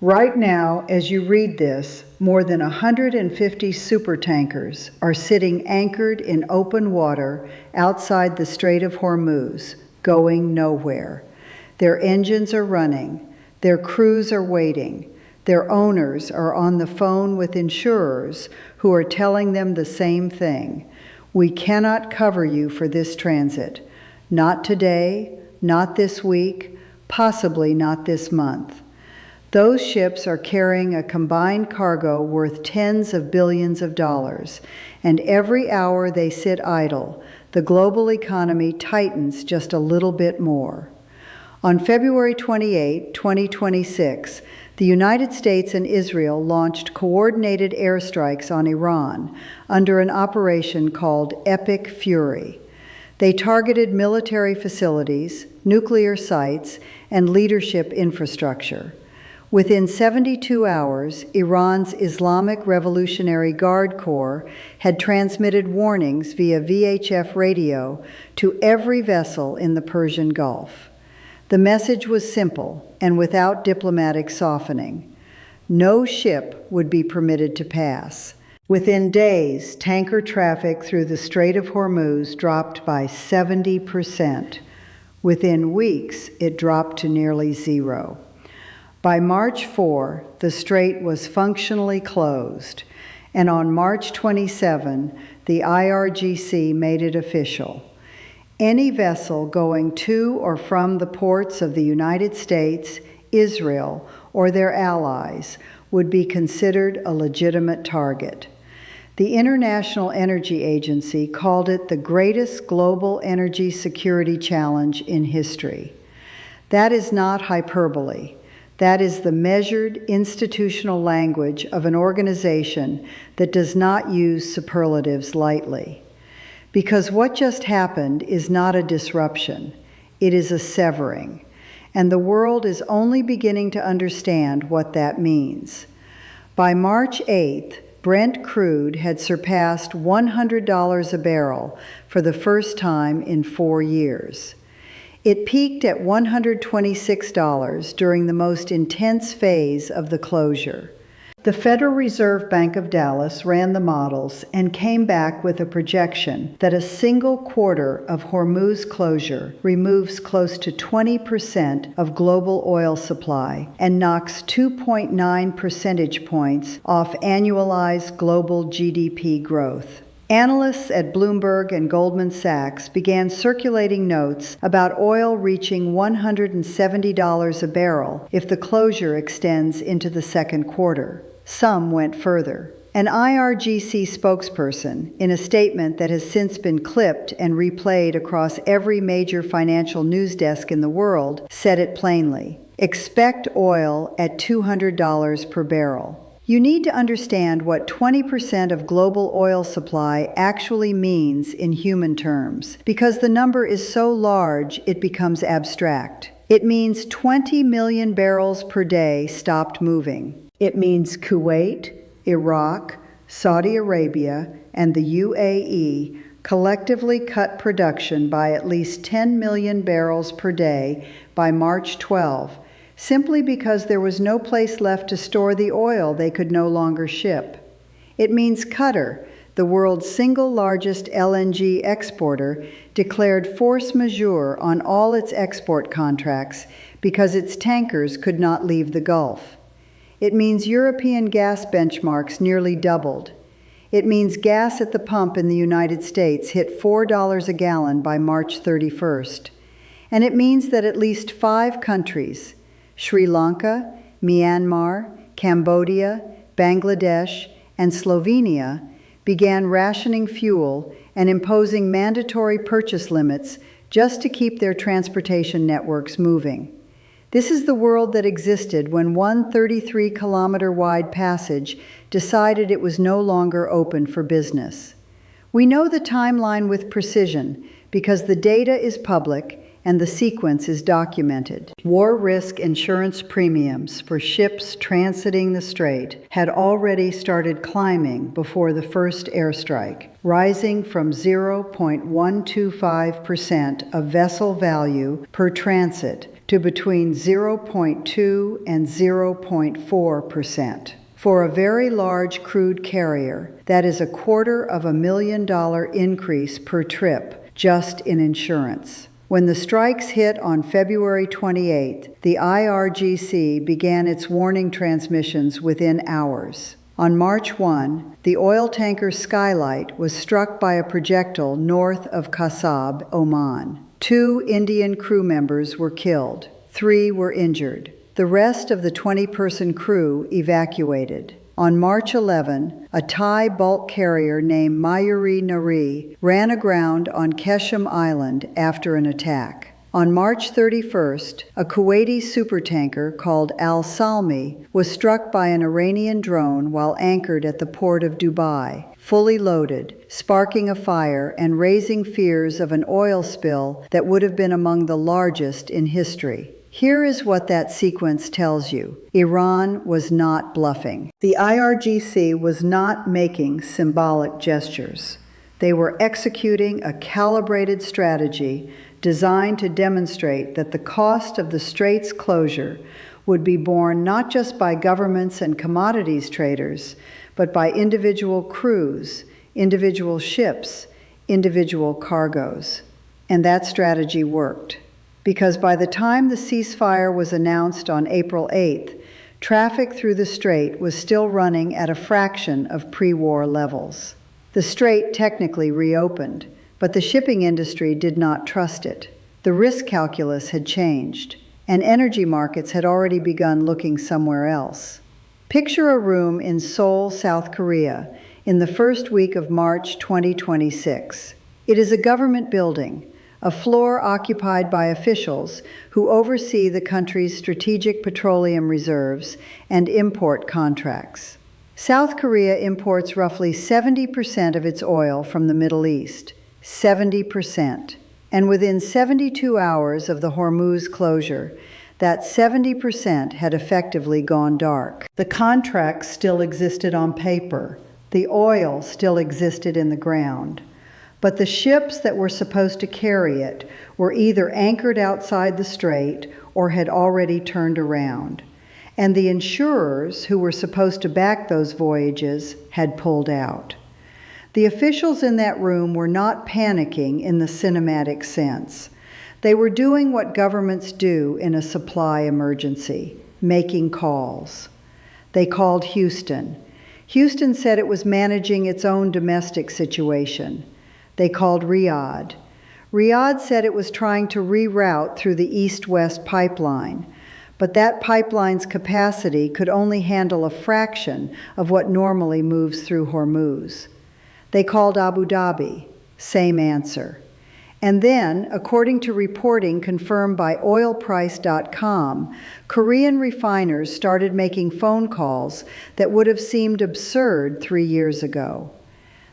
Right now, as you read this, more than 150 supertankers are sitting anchored in open water outside the Strait of Hormuz, going nowhere. Their engines are running, their crews are waiting, their owners are on the phone with insurers who are telling them the same thing. We cannot cover you for this transit. Not today, not this week, possibly not this month. Those ships are carrying a combined cargo worth tens of billions of dollars, and every hour they sit idle, the global economy tightens just a little bit more. On February 28, 2026, the United States and Israel launched coordinated airstrikes on Iran under an operation called Epic Fury. They targeted military facilities, nuclear sites, and leadership infrastructure. Within 72 hours, Iran's Islamic Revolutionary Guard Corps had transmitted warnings via VHF radio to every vessel in the Persian Gulf. The message was simple and without diplomatic softening. No ship would be permitted to pass. Within days, tanker traffic through the Strait of Hormuz dropped by 70%. Within weeks, it dropped to nearly zero. By March 4, the strait was functionally closed, and on March 27, the IRGC made it official. Any vessel going to or from the ports of the United States, Israel, or their allies would be considered a legitimate target. The International Energy Agency called it the greatest global energy security challenge in history. That is not hyperbole. That is the measured institutional language of an organization that does not use superlatives lightly. Because what just happened is not a disruption, it is a severing, and the world is only beginning to understand what that means. By March 8th, Brent crude had surpassed $100 a barrel for the first time in 4 years. It peaked at $126 during the most intense phase of the closure. The Federal Reserve Bank of Dallas ran the models and came back with a projection that a single quarter of Hormuz closure removes close to 20% of global oil supply and knocks 2.9 percentage points off annualized global GDP growth. Analysts at Bloomberg and Goldman Sachs began circulating notes about oil reaching $170 a barrel if the closure extends into the second quarter. Some went further. An IRGC spokesperson, in a statement that has since been clipped and replayed across every major financial news desk in the world, said it plainly: "Expect oil at $200 per barrel." You need to understand what 20% of global oil supply actually means in human terms, because the number is so large it becomes abstract. It means 20 million barrels per day stopped moving. It means Kuwait, Iraq, Saudi Arabia, and the UAE collectively cut production by at least 10 million barrels per day by March 12, simply because there was no place left to store the oil they could no longer ship. It means Qatar, the world's single largest LNG exporter, declared force majeure on all its export contracts because its tankers could not leave the Gulf. It means European gas benchmarks nearly doubled. It means gas at the pump in the United States hit $4 a gallon by March 31st. And it means that at least 5 countries, Sri Lanka, Myanmar, Cambodia, Bangladesh, and Slovenia, began rationing fuel and imposing mandatory purchase limits just to keep their transportation networks moving. This is the world that existed when one 33-kilometer-wide passage decided it was no longer open for business. We know the timeline with precision because the data is public and the sequence is documented. War risk insurance premiums for ships transiting the strait had already started climbing before the first airstrike, rising from 0.125% of vessel value per transit to between 0.2 and 0.4%. For a very large crude carrier, that is $250,000 increase per trip just in insurance. When the strikes hit on February 28th, the IRGC began its warning transmissions within hours. On March 1, the oil tanker Skylight was struck by a projectile north of Kasab, Oman. 2 Indian crew members were killed. 3 were injured. The rest of the 20-person crew evacuated. On March 11, a Thai bulk carrier named Mayuri Nari ran aground on Keshem Island after an attack. On March 31st, a Kuwaiti supertanker called Al Salmi was struck by an Iranian drone while anchored at the port of Dubai, fully loaded, sparking a fire and raising fears of an oil spill that would have been among the largest in history. Here is what that sequence tells you. Iran was not bluffing. The IRGC was not making symbolic gestures. They were executing a calibrated strategy designed to demonstrate that the cost of the Strait's closure would be borne not just by governments and commodities traders, but by individual crews, individual ships, individual cargoes. And that strategy worked. Because by the time the ceasefire was announced on April 8th, traffic through the Strait was still running at a fraction of pre-war levels. The Strait technically reopened, but the shipping industry did not trust it. The risk calculus had changed, and energy markets had already begun looking somewhere else. Picture a room in Seoul, South Korea, in the first week of March 2026. It is a government building, a floor occupied by officials who oversee the country's strategic petroleum reserves and import contracts. South Korea imports roughly 70% of its oil from the Middle East. 70%. And within 72 hours of the Hormuz closure, that 70% had effectively gone dark. The contracts still existed on paper. The oil still existed in the ground. But the ships that were supposed to carry it were either anchored outside the strait or had already turned around. And the insurers who were supposed to back those voyages had pulled out. The officials in that room were not panicking in the cinematic sense. They were doing what governments do in a supply emergency, making calls. They called Houston. Houston said it was managing its own domestic situation. They called Riyadh. Riyadh said it was trying to reroute through the east-west pipeline, but that pipeline's capacity could only handle a fraction of what normally moves through Hormuz. They called Abu Dhabi. Same answer. And then, according to reporting confirmed by oilprice.com, Korean refiners started making phone calls that would have seemed absurd 3 years ago.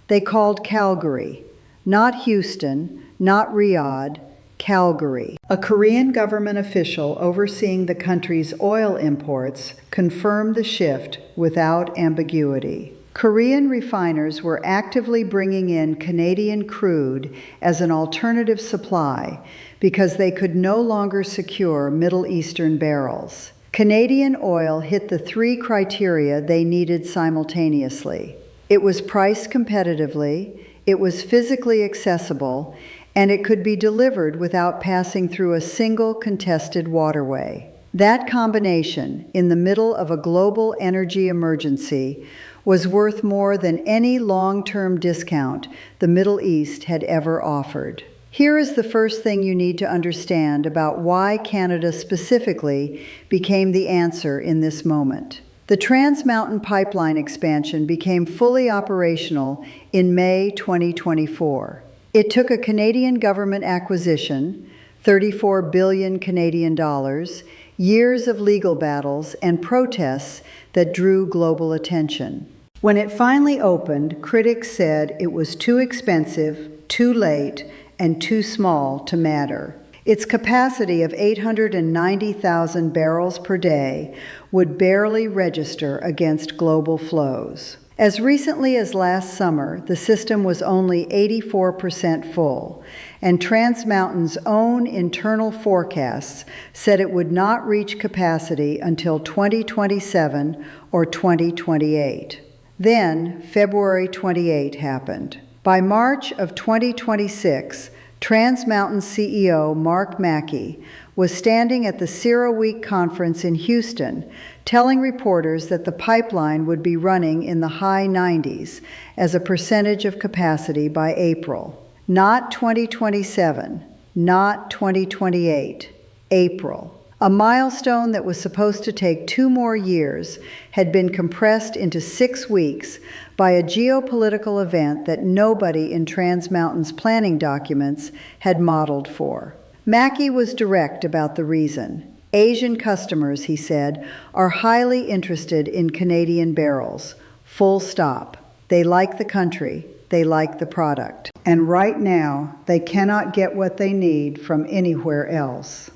They called Calgary. Not Houston, not Riyadh, Calgary. A Korean government official overseeing the country's oil imports confirmed the shift without ambiguity. Korean refiners were actively bringing in Canadian crude as an alternative supply because they could no longer secure Middle Eastern barrels. Canadian oil hit the 3 criteria they needed simultaneously. It was priced competitively, it was physically accessible, and it could be delivered without passing through a single contested waterway. That combination, in the middle of a global energy emergency, was worth more than any long-term discount the Middle East had ever offered. Here is the first thing you need to understand about why Canada specifically became the answer in this moment. The Trans Mountain Pipeline expansion became fully operational in May 2024. It took a Canadian government acquisition, 34 billion Canadian dollars, years of legal battles and protests that drew global attention. When it finally opened, critics said it was too expensive, too late, and too small to matter. Its capacity of 890,000 barrels per day would barely register against global flows. As recently as last summer, the system was only 84% full, and Trans Mountain's own internal forecasts said it would not reach capacity until 2027 or 2028. Then, February 28 happened. By March of 2026, Trans Mountain CEO Mark Mackey was standing at the CERAWeek conference in Houston, telling reporters that the pipeline would be running in the high 90s as a percentage of capacity by April. Not 2027, not 2028, April. A milestone that was supposed to take 2 more years had been compressed into 6 weeks by a geopolitical event that nobody in Trans Mountain's planning documents had modeled for. Mackey was direct about the reason. Asian customers, he said, are highly interested in Canadian barrels. Full stop. They like the country. They like the product. And right now, they cannot get what they need from anywhere else.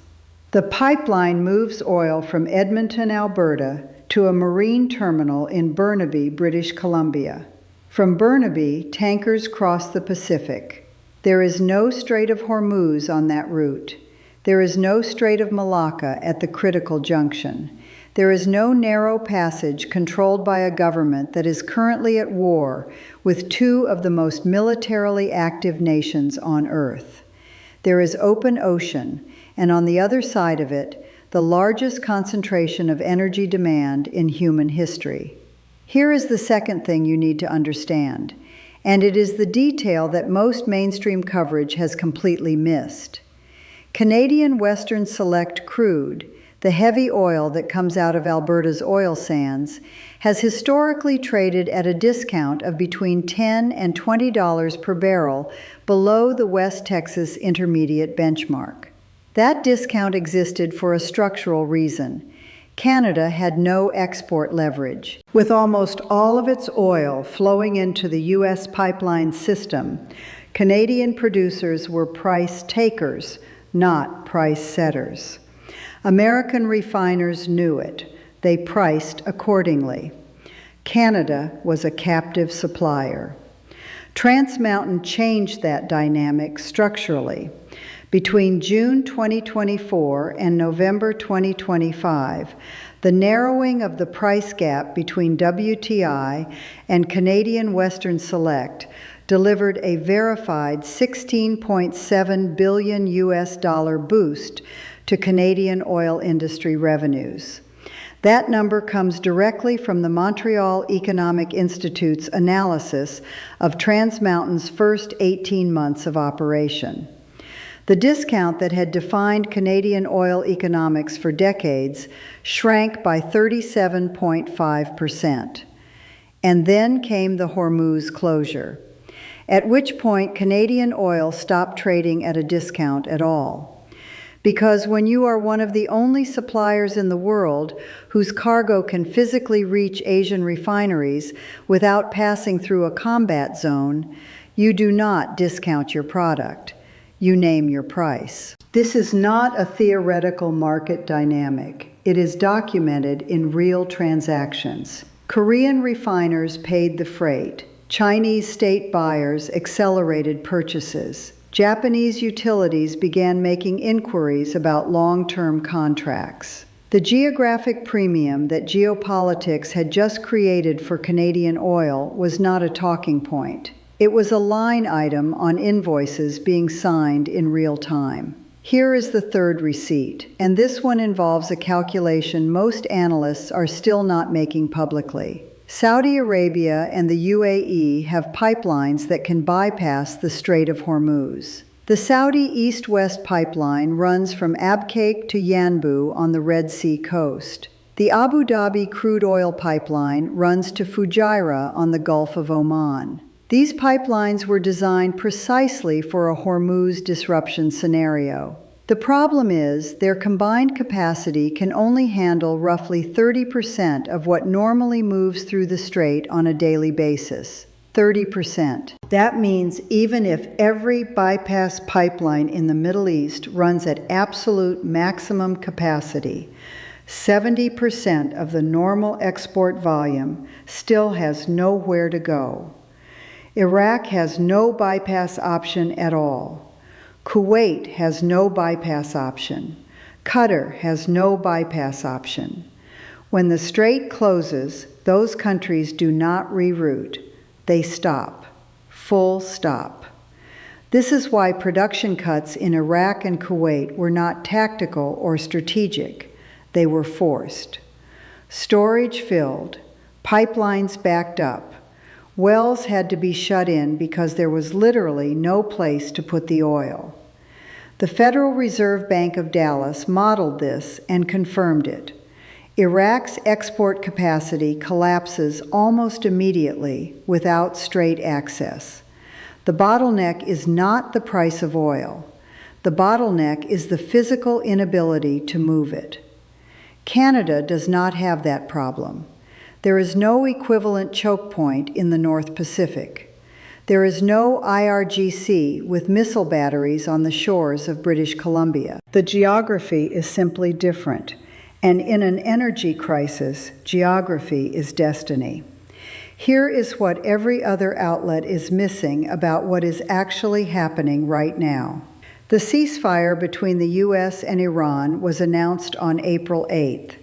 The pipeline moves oil from Edmonton, Alberta, to a marine terminal in Burnaby, British Columbia. From Burnaby, tankers cross the Pacific. There is no Strait of Hormuz on that route. There is no Strait of Malacca at the critical junction. There is no narrow passage controlled by a government that is currently at war with 2 of the most militarily active nations on Earth. There is open ocean, and on the other side of it, the largest concentration of energy demand in human history. Here is the second thing you need to understand, and it is the detail that most mainstream coverage has completely missed. Canadian Western Select crude, the heavy oil that comes out of Alberta's oil sands, has historically traded at a discount of between $10 and $20 per barrel below the West Texas Intermediate benchmark. That discount existed for a structural reason. Canada had no export leverage. With almost all of its oil flowing into the U.S. pipeline system, Canadian producers were price takers, not price setters. American refiners knew it. They priced accordingly. Canada was a captive supplier. Trans Mountain changed that dynamic structurally. Between June 2024 and November 2025, the narrowing of the price gap between WTI and Canadian Western Select delivered a verified $16.7 billion boost to Canadian oil industry revenues. That number comes directly from the Montreal Economic Institute's analysis of Trans Mountain's first 18 months of operation. The discount that had defined Canadian oil economics for decades shrank by 37.5%. And then came the Hormuz closure, at which point Canadian oil stopped trading at a discount at all. Because when you are one of the only suppliers in the world whose cargo can physically reach Asian refineries without passing through a combat zone, you do not discount your product. You name your price. This is not a theoretical market dynamic. It is documented in real transactions. Korean refiners paid the freight. Chinese state buyers accelerated purchases. Japanese utilities began making inquiries about long-term contracts. The geographic premium that Geopolitics had just created for Canadian oil was not a talking point. It was a line item on invoices being signed in real time. Here is the third receipt, and this one involves a calculation most analysts are still not making publicly. Saudi Arabia and the UAE have pipelines that can bypass the Strait of Hormuz. The Saudi East-West pipeline runs from Abqaiq to Yanbu on the Red Sea coast. The Abu Dhabi crude oil pipeline runs to Fujairah on the Gulf of Oman. These pipelines were designed precisely for a Hormuz disruption scenario. The problem is their combined capacity can only handle roughly 30% of what normally moves through the strait on a daily basis. 30%. That means even if every bypass pipeline in the Middle East runs at absolute maximum capacity, 70% of the normal export volume still has nowhere to go. Iraq has no bypass option at all. Kuwait has no bypass option. Qatar has no bypass option. When the strait closes, those countries do not reroute. They stop. Full stop. This is why production cuts in Iraq and Kuwait were not tactical or strategic. They were forced. Storage filled. Pipelines backed up. Wells had to be shut in because there was literally no place to put the oil. The Federal Reserve Bank of Dallas modeled this and confirmed it. Iraq's export capacity collapses almost immediately without strait access. The bottleneck is not the price of oil. The bottleneck is the physical inability to move it. Canada does not have that problem. There is no equivalent choke point in the North Pacific. There is no IRGC with missile batteries on the shores of British Columbia. The geography is simply different, and in an energy crisis, geography is destiny. Here is what every other outlet is missing about what is actually happening right now. The ceasefire between the U.S. and Iran was announced on April 8th.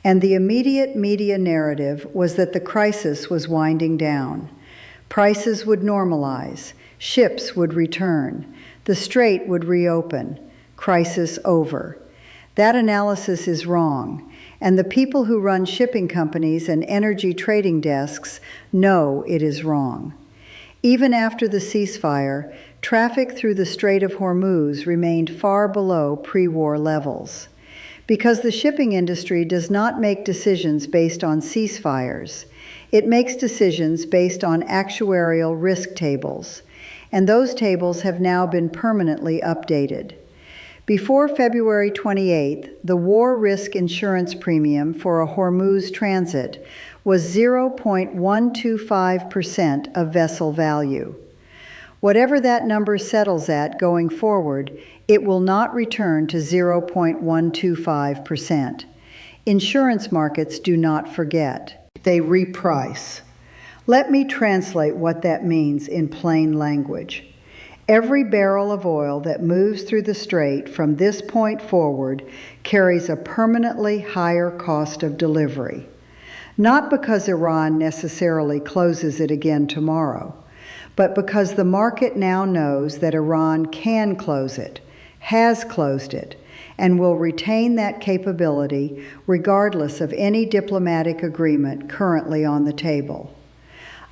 And the immediate media narrative was that the crisis was winding down. Prices would normalize, ships would return, the strait would reopen, crisis over. That analysis is wrong, and the people who run shipping companies and energy trading desks know it is wrong. Even after the ceasefire, traffic through the Strait of Hormuz remained far below pre-war levels. Because the shipping industry does not make decisions based on ceasefires. It makes decisions based on actuarial risk tables, and those tables have now been permanently updated. Before February 28th, the war risk insurance premium for a Hormuz transit was 0.125% of vessel value. Whatever that number settles at going forward, it will not return to 0.125%. Insurance markets do not forget. They reprice. Let me translate what that means in plain language. Every barrel of oil that moves through the strait from this point forward carries a permanently higher cost of delivery. Not because Iran necessarily closes it again tomorrow, but because the market now knows that Iran can close it, has closed it, and will retain that capability regardless of any diplomatic agreement currently on the table.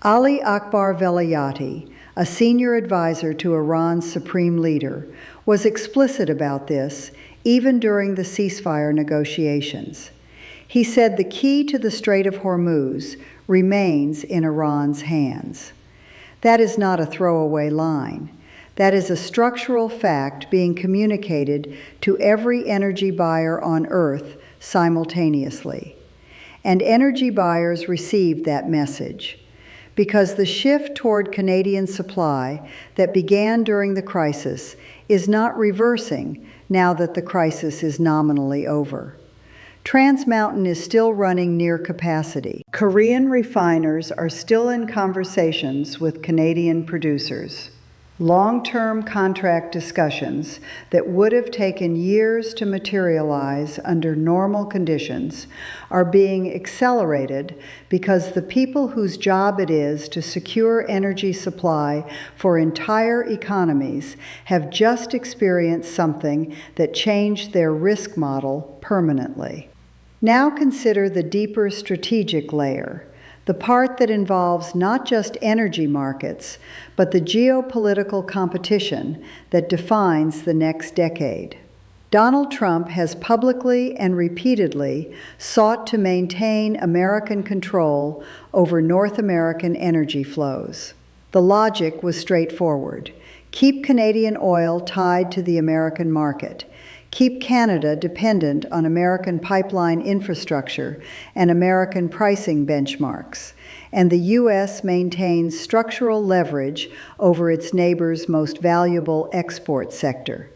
Ali Akbar Velayati, a senior advisor to Iran's supreme leader, was explicit about this even during the ceasefire negotiations. He said the key to the Strait of Hormuz remains in Iran's hands. That is not a throwaway line. That is a structural fact being communicated to every energy buyer on Earth simultaneously. And energy buyers received that message, because the shift toward Canadian supply that began during the crisis is not reversing now that the crisis is nominally over. Trans Mountain is still running near capacity. Korean refiners are still in conversations with Canadian producers. Long-term contract discussions that would have taken years to materialize under normal conditions are being accelerated because the people whose job it is to secure energy supply for entire economies have just experienced something that changed their risk model permanently. Now consider the deeper strategic layer, the part that involves not just energy markets, but the geopolitical competition that defines the next decade. Donald Trump has publicly and repeatedly sought to maintain American control over North American energy flows. The logic was straightforward. Keep Canadian oil tied to the American market. Keep Canada dependent on American pipeline infrastructure and American pricing benchmarks, and the U.S. maintains structural leverage over its neighbor's most valuable export sector.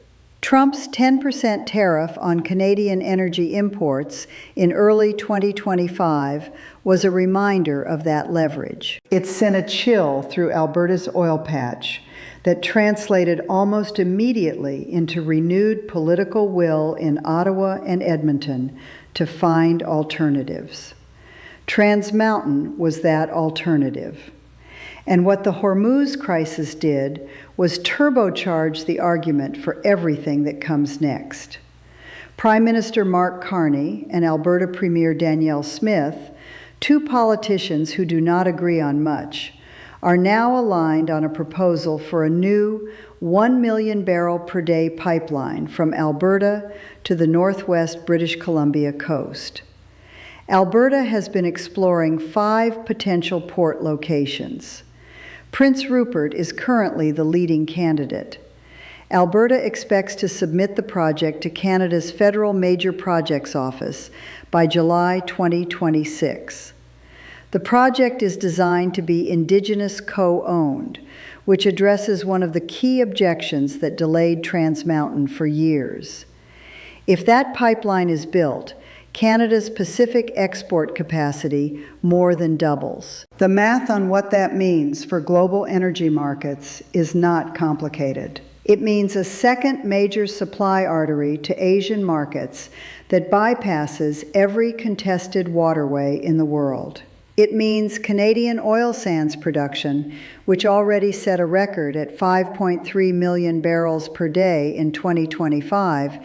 Trump's 10% tariff on Canadian energy imports in early 2025 was a reminder of that leverage. It sent a chill through Alberta's oil patch that translated almost immediately into renewed political will in Ottawa and Edmonton to find alternatives. Trans Mountain was that alternative. And what the Hormuz crisis did was turbocharge the argument for everything that comes next. Prime Minister Mark Carney and Alberta Premier Danielle Smith, two politicians who do not agree on much, are now aligned on a proposal for a new 1 million barrel per day pipeline from Alberta to the northwest British Columbia coast. Alberta has been exploring 5 potential port locations. Prince Rupert is currently the leading candidate. Alberta expects to submit the project to Canada's Federal Major Projects Office by July 2026. The project is designed to be Indigenous co-owned, which addresses one of the key objections that delayed Trans Mountain for years. If that pipeline is built, Canada's Pacific export capacity more than doubles. The math on what that means for global energy markets is not complicated. It means a second major supply artery to Asian markets that bypasses every contested waterway in the world. It means Canadian oil sands production, which already set a record at 5.3 million barrels per day in 2025,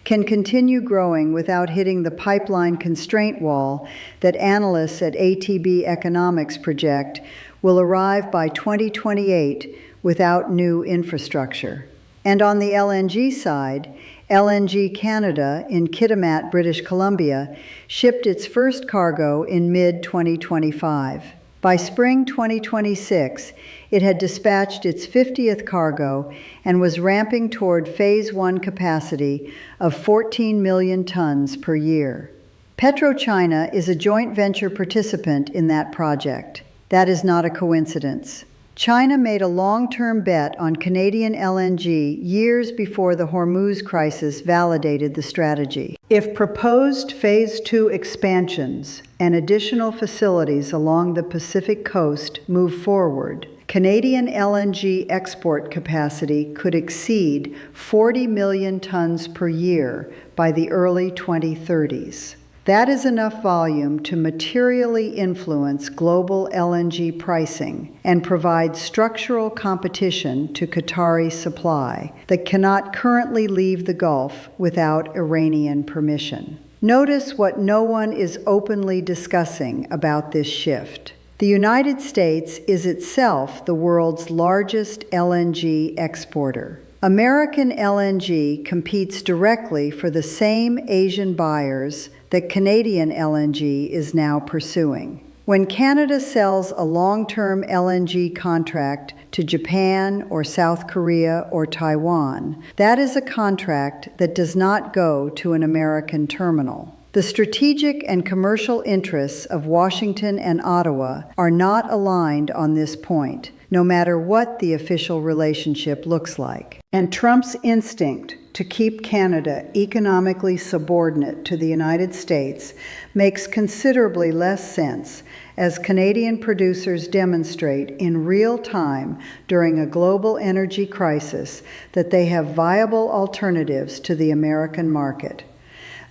can continue growing without hitting the pipeline constraint wall that analysts at ATB Economics project will arrive by 2028 without new infrastructure. And on the LNG side, LNG Canada in Kitimat, British Columbia, shipped its first cargo in mid-2025. By spring 2026, it had dispatched its 50th cargo and was ramping toward Phase 1 capacity of 14 million tons per year. PetroChina is a joint venture participant in that project. That is not a coincidence. China made a long-term bet on Canadian LNG years before the Hormuz crisis validated the strategy. If proposed Phase 2 expansions and additional facilities along the Pacific coast move forward, Canadian LNG export capacity could exceed 40 million tons per year by the early 2030s. That is enough volume to materially influence global LNG pricing and provide structural competition to Qatari supply that cannot currently leave the Gulf without Iranian permission. Notice what no one is openly discussing about this shift. The United States is itself the world's largest LNG exporter. American LNG competes directly for the same Asian buyers that Canadian LNG is now pursuing. When Canada sells a long-term LNG contract to Japan or South Korea or Taiwan, that is a contract that does not go to an American terminal. The strategic and commercial interests of Washington and Ottawa are not aligned on this point, no matter what the official relationship looks like. And Trump's instinct to keep Canada economically subordinate to the United States makes considerably less sense as Canadian producers demonstrate in real time during a global energy crisis that they have viable alternatives to the American market.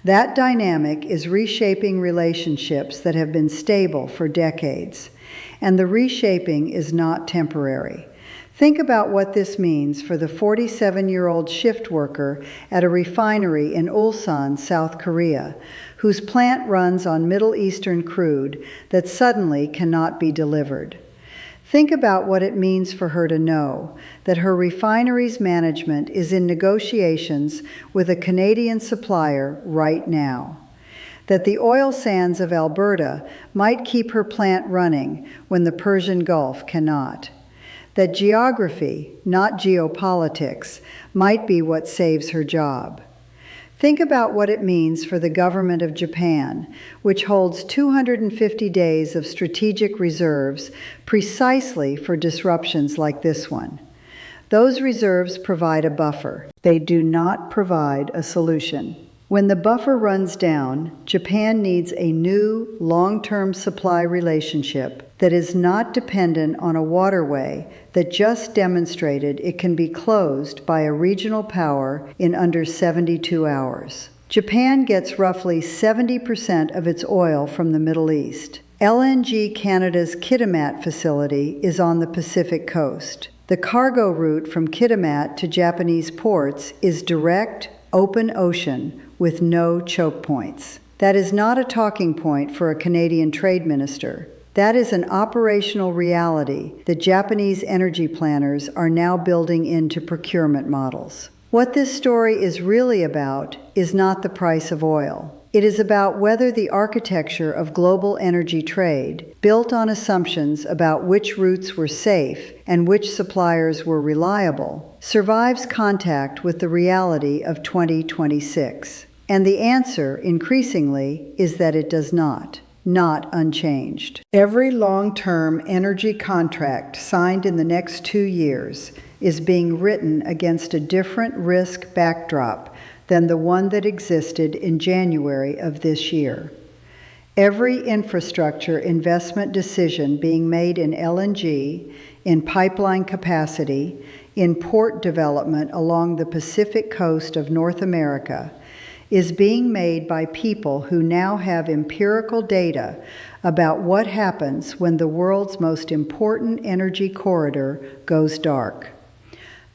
That dynamic is reshaping relationships that have been stable for decades, and the reshaping is not temporary. Think about what this means for the 47-year-old shift worker at a refinery in Ulsan, South Korea, whose plant runs on Middle Eastern crude that suddenly cannot be delivered. Think about what it means for her to know that her refinery's management is in negotiations with a Canadian supplier right now. That the oil sands of Alberta might keep her plant running when the Persian Gulf cannot. That geography, not geopolitics, might be what saves her job. Think about what it means for the government of Japan, which holds 250 days of strategic reserves precisely for disruptions like this one. Those reserves provide a buffer. They do not provide a solution. When the buffer runs down, Japan needs a new, long-term supply relationship that is not dependent on a waterway that just demonstrated it can be closed by a regional power in under 72 hours. Japan gets roughly 70% of its oil from the Middle East. LNG Canada's Kitimat facility is on the Pacific coast. The cargo route from Kitimat to Japanese ports is direct, open ocean with no choke points. That is not a talking point for a Canadian trade minister. That is an operational reality that Japanese energy planners are now building into procurement models. What this story is really about is not the price of oil. It is about whether the architecture of global energy trade, built on assumptions about which routes were safe and which suppliers were reliable, survives contact with the reality of 2026. And the answer, increasingly, is that it does not unchanged. Every long-term energy contract signed in the next 2 years is being written against a different risk backdrop than the one that existed in January of this year. Every infrastructure investment decision being made in LNG, in pipeline capacity, in port development along the Pacific coast of North America is being made by people who now have empirical data about what happens when the world's most important energy corridor goes dark.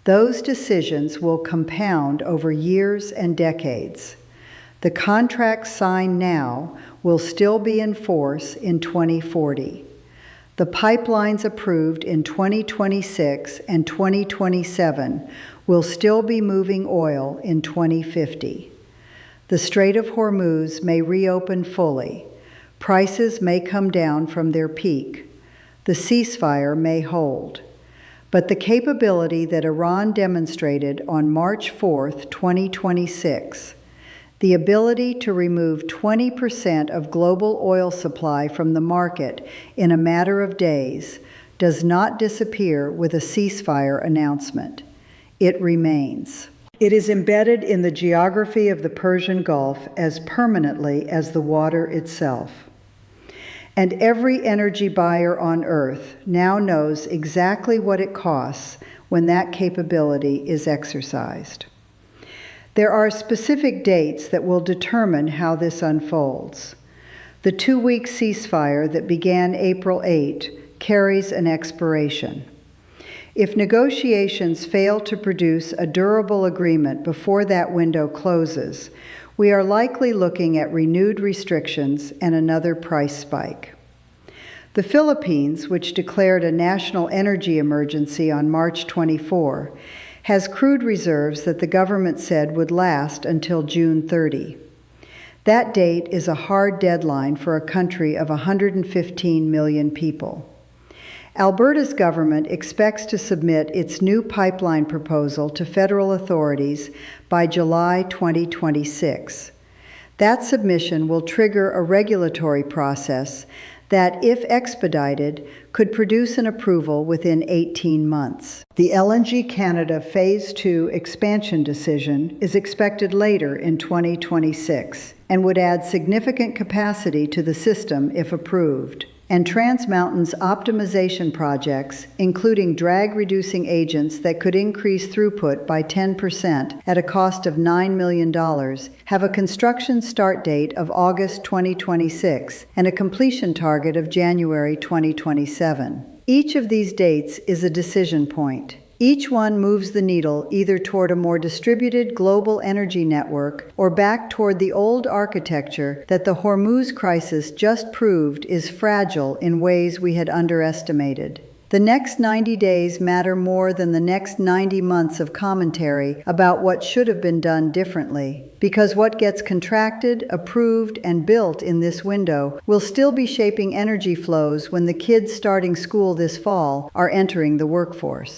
Those decisions will compound over years and decades. The contracts signed now will still be in force in 2040. The pipelines approved in 2026 and 2027 will still be moving oil in 2050. The Strait of Hormuz may reopen fully. Prices may come down from their peak. The ceasefire may hold. But the capability that Iran demonstrated on March 4th, 2026, the ability to remove 20% of global oil supply from the market in a matter of days, does not disappear with a ceasefire announcement. It remains. It is embedded in the geography of the Persian Gulf as permanently as the water itself. And every energy buyer on Earth now knows exactly what it costs when that capability is exercised. There are specific dates that will determine how this unfolds. The 2-week ceasefire that began April 8 carries an expiration. If negotiations fail to produce a durable agreement before that window closes, we are likely looking at renewed restrictions and another price spike. The Philippines, which declared a national energy emergency on March 24, has crude reserves that the government said would last until June 30. That date is a hard deadline for a country of 115 million people. Alberta's government expects to submit its new pipeline proposal to federal authorities by July 2026. That submission will trigger a regulatory process that, if expedited, could produce an approval within 18 months. The LNG Canada Phase 2 expansion decision is expected later in 2026 and would add significant capacity to the system if approved. And Trans Mountain's optimization projects, including drag-reducing agents that could increase throughput by 10% at a cost of $9 million, have a construction start date of August 2026 and a completion target of January 2027. Each of these dates is a decision point. Each one moves the needle either toward a more distributed global energy network or back toward the old architecture that the Hormuz crisis just proved is fragile in ways we had underestimated. The next 90 days matter more than the next 90 months of commentary about what should have been done differently, because what gets contracted, approved, and built in this window will still be shaping energy flows when the kids starting school this fall are entering the workforce.